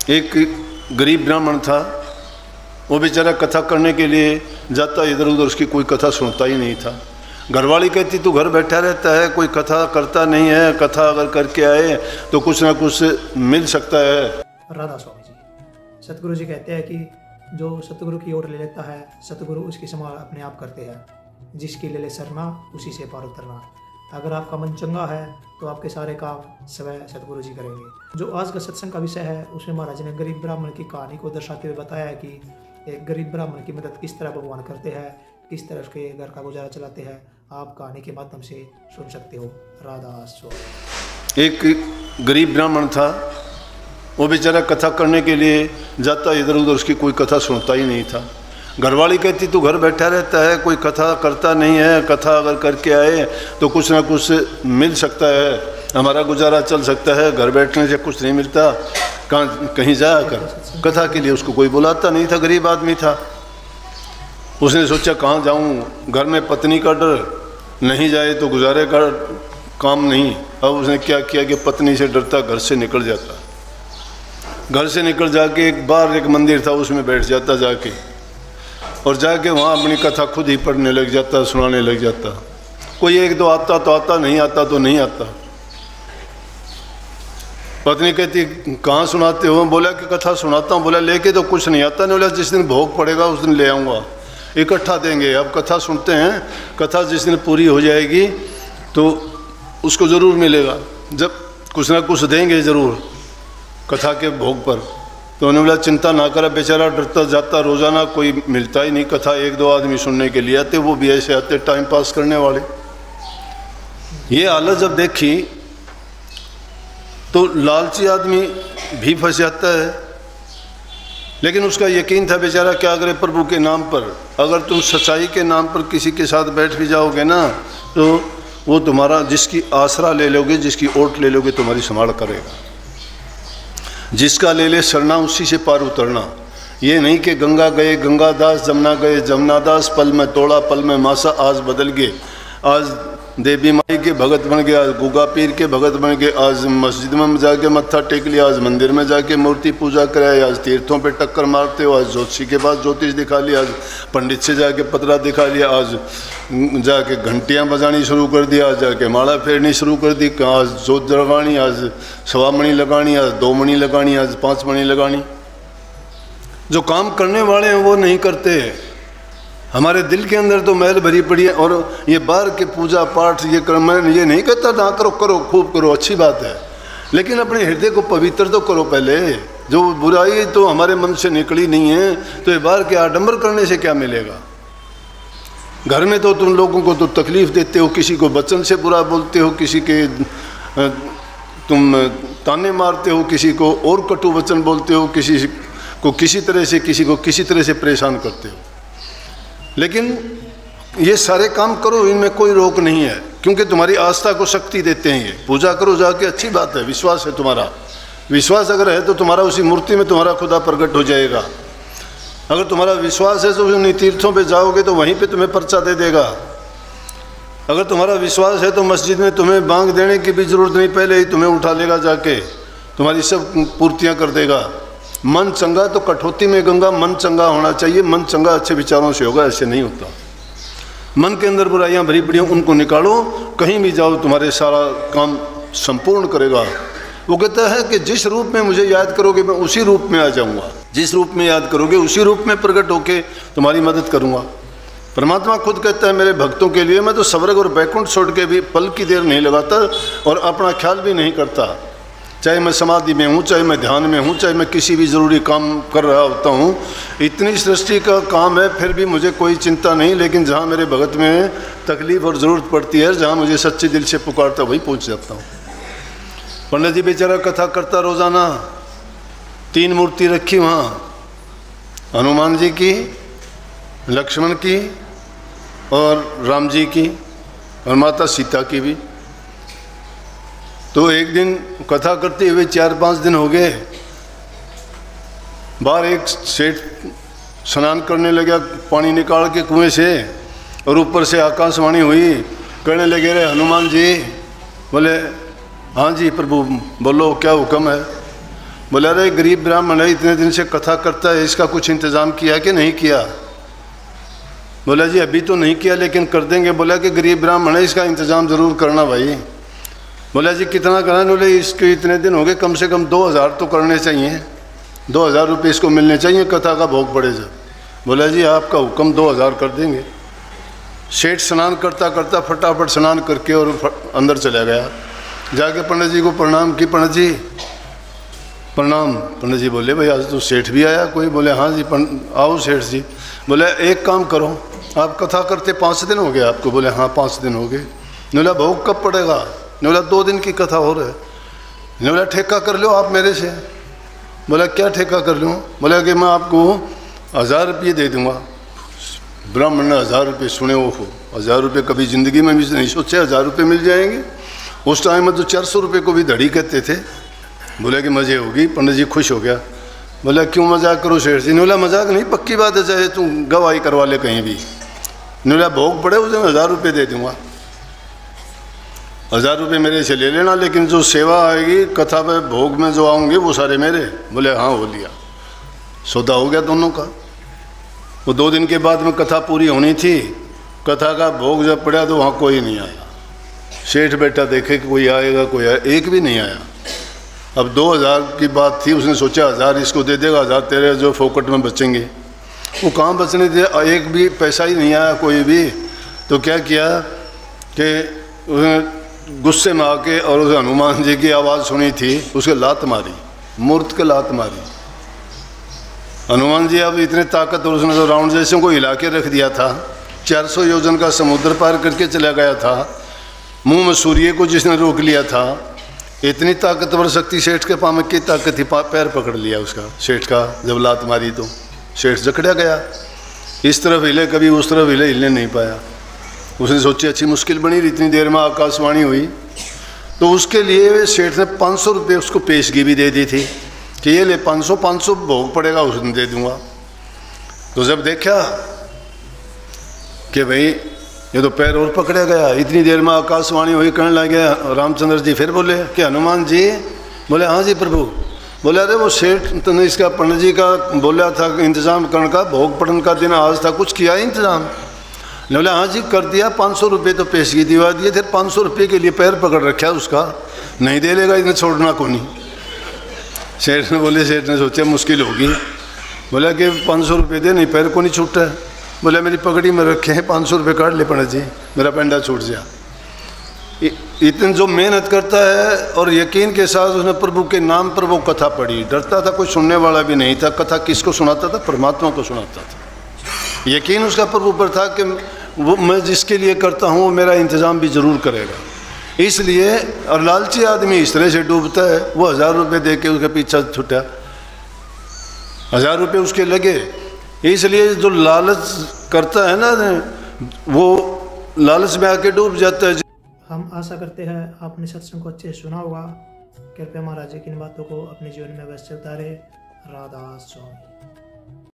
एक गरीब ब्राह्मण था, वो बेचारा कथा करने के लिए जाता, इधर उधर उसकी कोई कथा सुनता ही नहीं था। घरवाली कहती तू घर बैठा रहता है, कोई कथा करता नहीं है, कथा अगर करके आए तो कुछ ना कुछ मिल सकता है। राधा स्वामी जी, सतगुरु जी कहते हैं कि जो सतगुरु की ओर ले लेता है, सतगुरु उसकी संभाल अपने आप करते हैं। जिसकी ले ले सरना, उसी से पार उतरना। अगर आपका मन चंगा है तो आपके सारे काम स्वयं सतगुरु जी करेंगे। जो आज का सत्संग का विषय है, उसमें महाराज ने गरीब ब्राह्मण की कहानी को दर्शाते हुए बताया है कि एक गरीब ब्राह्मण की मदद किस तरह भगवान करते हैं, किस तरह उसके घर का गुजारा चलाते हैं। आप कहानी के माध्यम से सुन सकते हो। राधा स्वामी। एक गरीब ब्राह्मण था, वो बेचारा कथा करने के लिए जाता, इधर उधर उसकी कोई कथा सुनता ही नहीं था। घरवाली कहती तू घर बैठा रहता है, कोई कथा करता नहीं है, कथा अगर करके आए तो कुछ ना कुछ मिल सकता है, हमारा गुजारा चल सकता है, घर बैठने से कुछ नहीं मिलता, कहीं जाकर कथा के लिए उसको कोई बुलाता नहीं था। गरीब आदमी था, उसने सोचा कहाँ जाऊँ, घर में पत्नी का डर, नहीं जाए तो गुजारे का काम नहीं। अब उसने क्या किया कि पत्नी से डरता घर से निकल जाता, घर से निकल जाके एक बार एक मंदिर था उसमें बैठ जाता जाके, और जाके वहाँ अपनी कथा खुद ही पढ़ने लग जाता, सुनाने लग जाता। कोई एक दो आता तो आता, नहीं आता तो नहीं आता। पत्नी कहती कहाँ सुनाते हो? बोला कि कथा सुनाता हूँ। बोला लेके तो कुछ नहीं आता। नहीं, बोला जिस दिन भोग पड़ेगा उस दिन ले आऊँगा, इकट्ठा देंगे। अब कथा सुनते हैं, कथा जिस दिन पूरी हो जाएगी तो उसको ज़रूर मिलेगा, जब कुछ ना कुछ देंगे ज़रूर कथा के भोग पर। तो उन्होंने बोला चिंता ना करा। बेचारा डरता जाता, रोज़ाना कोई मिलता ही नहीं कथा, एक दो आदमी सुनने के लिए आते, वो भी ऐसे आते टाइम पास करने वाले। ये हालत जब देखी तो लालची आदमी भी फंस जाता है, लेकिन उसका यकीन था बेचारा क्या करे प्रभु के नाम पर। अगर तुम सच्चाई के नाम पर किसी के साथ बैठ भी जाओगे ना, तो वो तुम्हारा जिसकी आसरा ले लोगे, जिसकी ओट ले लोगे, तुम्हारी संभाल करेगा। जिसका ले ले सरना, उसी से पार उतरना। ये नहीं कि गंगा गए गंगादास, जमुना गए जमुनादास, पल में तोड़ा पल में मासा, आज बदल गए। आज देवी माई के भगत बन गए, आज गुगा पीर के भगत बन गए, आज मस्जिद में जाके मत्था टेक लिया, आज मंदिर में जाके मूर्ति पूजा कराए, आज तीर्थों पे टक्कर मारते हो, आज ज्योतिषी के पास ज्योतिष दिखा लिया, आज पंडित से जाके पतरा दिखा लिया, आज जाके घंटियाँ बजानी शुरू कर दिया, आज जाके माला फेरनी शुरू कर दी, आज जोत जगानी, आज सवा मणि लगानी, आज 2 मणि लगानी, आज 5 मणि लगानी। जो काम करने वाले हैं वो नहीं करते। हमारे दिल के अंदर तो मैल भरी पड़ी है, और ये बाहर के पूजा पाठ ये कर, मैं ये नहीं कहता ना करो, करो खूब करो, अच्छी बात है, लेकिन अपने हृदय को पवित्र तो करो पहले। जो बुराई तो हमारे मन से निकली नहीं है, तो ये बाहर के आडंबर करने से क्या मिलेगा? घर में तो तुम लोगों को तो तकलीफ देते हो, किसी को वचन से बुरा बोलते हो, किसी के तुम ताने मारते हो, किसी को और कटु वचन बोलते हो, किसी को किसी तरह से परेशान करते हो। लेकिन ये सारे काम करो, इनमें कोई रोक नहीं है, क्योंकि तुम्हारी आस्था को शक्ति देते हैं। ये पूजा करो जाके, अच्छी बात है, विश्वास है तुम्हारा। विश्वास अगर है तो तुम्हारा उसी मूर्ति में तुम्हारा खुदा प्रकट हो जाएगा। अगर तुम्हारा विश्वास है तो उन तीर्थों पे जाओगे तो वहीं पे तुम्हें पर्चा दे देगा। अगर तुम्हारा विश्वास है तो मस्जिद में तुम्हें बांग देने की भी ज़रूरत नहीं, पहले ही तुम्हें उठा लेगा जाके, तुम्हारी सब पूर्तियाँ कर देगा। मन चंगा तो कठौती में गंगा, मन चंगा होना चाहिए। मन चंगा अच्छे विचारों से होगा, ऐसे नहीं होता। मन के अंदर बुराइयां भरी पड़ी, उनको निकालो, कहीं भी जाओ तुम्हारे सारा काम संपूर्ण करेगा। वो कहता है कि जिस रूप में मुझे याद करोगे मैं उसी रूप में आ जाऊंगा, जिस रूप में याद करोगे उसी रूप में प्रकट होके तुम्हारी मदद करूंगा। परमात्मा खुद कहता है मेरे भक्तों के लिए मैं तो स्वर्ग और बैकुंठ छोड़ के भी पल की देर नहीं लगाता और अपना ख्याल भी नहीं करता। चाहे मैं समाधि में हूँ, चाहे मैं ध्यान में हूँ, चाहे मैं किसी भी ज़रूरी काम कर रहा होता हूँ, इतनी सृष्टि का काम है, फिर भी मुझे कोई चिंता नहीं। लेकिन जहाँ मेरे भगत में तकलीफ़ और ज़रूरत पड़ती है, जहाँ मुझे सच्चे दिल से पुकारता वही पहुँच जाता हूँ। पंडित जी बेचारा कथा करता रोज़ाना, 3 मूर्ति रखी वहाँ, हनुमान जी की, लक्ष्मण की और राम जी की, और माता सीता की भी। तो एक दिन कथा करते हुए 4-5 दिन हो गए, बाहर एक सेठ स्नान करने लगा पानी निकाल के कुएं से, और ऊपर से आकाशवाणी हुई, कहने लगे रे हनुमान जी। बोले हाँ जी प्रभु बोलो क्या हुक्म है। बोला अरे गरीब ब्राह्मण है, इतने दिन से कथा करता है, इसका कुछ इंतज़ाम किया कि नहीं किया? बोला जी अभी तो नहीं किया लेकिन कर देंगे। बोला कि गरीब ब्राह्मण है, इसका इंतज़ाम ज़रूर करना भाई। बोला जी कितना करना? बोले इसके इतने दिन हो गए, कम से कम 2000 तो करने चाहिए, 2000 रुपये इसको मिलने चाहिए, कथा का भोग पड़े जब। बोला जी आपका हुक्म, 2000 कर देंगे। सेठ स्नान करता करता फटाफट स्नान करके और अंदर चला गया। जाके पंडित जी को प्रणाम की, पंडित जी प्रणाम। पंडित जी बोले भाई आज तो सेठ भी आया कोई? बोले हाँ जी आओ सेठ जी। बोले एक काम करो, आप कथा करते 5 दिन हो गए आपको? बोले हाँ 5 दिन हो गए। ने बोला भोग कब पड़ेगा? ने बोला 2 दिन की कथा हो रहा है। ने बोला ठेका कर लो आप मेरे से। बोला क्या ठेका कर लूँ? बोला कि मैं आपको 1000 रुपये दे दूँगा। ब्राह्मण ने 1000 रुपये सुने, वो 1000 रुपये कभी ज़िंदगी में भी नहीं सोचे 1000 रुपये मिल जाएंगे। उस टाइम में तो 400 रुपये को भी धड़ी कहते थे। बोले कि मज़े होगी। पंडित जी खुश हो गया। बोला क्यों मजाक करो सेठ जी? ने बोला मजाक नहीं, पक्की बात है, चाहे तू गवाही करवा ले कहीं भी। ने बोला भोग पड़े उसे 1000 रुपये दे दूँगा, 1000 रुपये मेरे से ले लेना, लेकिन जो सेवा आएगी कथा पे भोग में जो आऊँगे वो सारे मेरे। बोले हाँ हो लिया, सौदा हो गया दोनों का। वो 2 दिन के बाद में कथा पूरी होनी थी। कथा का भोग जब पड़ा तो वहाँ कोई नहीं आया। सेठ बेटा देखे कि कोई आएगा, कोई आया, एक भी नहीं आया। अब 2000 की बात थी, उसने सोचा 1000 इसको दे देगा, 1000 तेरे जो फोकट में बचेंगे। वो कहाँ बचने थे, एक भी पैसा ही नहीं आया कोई भी। तो क्या किया कि उसने गुस्से में आके और उसे हनुमान जी की आवाज़ सुनी थी, उसके लात मारी, मूर्त के लात मारी। हनुमान जी अब इतने ताकतवर, उसने तो रावण जैसे को हिला के रख दिया था। 400 योजन का समुद्र पार करके चला गया था। मुंह में सूर्य को जिसने रोक लिया था, इतनी ताकतवर शक्ति सेठ के पाँव में की ताकत थी, पैर पकड़ लिया उसका सेठ का। जब लात मारी तो सेठ जकड़ा गया, इस तरफ हिले कभी उस तरफ हिले, हिलने नहीं पाया। उसने सोची अच्छी मुश्किल बनी, इतनी देर में आकाशवाणी हुई। तो उसके लिए सेठ ने 500 रुपये उसको पेशगी भी दे दी थी कि ये ले 500 भोग पड़ेगा, उसने दे दूंगा। तो जब देखा कि भाई ये तो पैर और पकड़ा गया, इतनी देर में आकाशवाणी हुई, कहने लगे रामचंद्र जी फिर बोले कि हनुमान जी। बोले हाँ जी प्रभु। बोले अरे वो सेठ तो ने इसका पंडित जी का बोला था इंतज़ाम करने का, भोग पड़ने का दिन आज था, कुछ किया इंतज़ाम? बोले हाँ जी कर दिया, 500 रुपये तो पेशगी दिवा दिए थे, 500 रुपये के लिए पैर पकड़ रखा उसका, नहीं दे लेगा, इन्हें छोड़ना को नहीं। सेठ ने बोले, सेठ ने सोचा मुश्किल होगी। बोला कि 500 रुपये दे, नहीं पैर को नहीं छूटा है। बोले मेरी पगड़ी में रखे हैं, 500 रुपये काट ले पंडित जी, मेरा पेंडा छूट जा। इतनी जो मेहनत करता है और यकीन के साथ उसने प्रभु के नाम पर वो कथा पढ़ी, डरता था, कोई सुनने वाला भी नहीं था। कथा किसको सुनाता था? परमात्मा को सुनाता था। यकीन उसका प्रभु पर था कि वो मैं जिसके लिए करता हूँ वो मेरा इंतज़ाम भी ज़रूर करेगा। इसलिए और लालची आदमी इस तरह से डूबता है। वो 1000 रुपये दे के उसके पीछा छूटा, 1000 रुपये उसके लगे। इसलिए जो लालच करता है ना, वो लालच में आके डूब जाता है। हम आशा करते हैं आपने सत्संग को अच्छे से सुना होगा। कृपया महाराज जी की इन बातों को अपने जीवन में अवश्य उतारे। राधा स्वामी।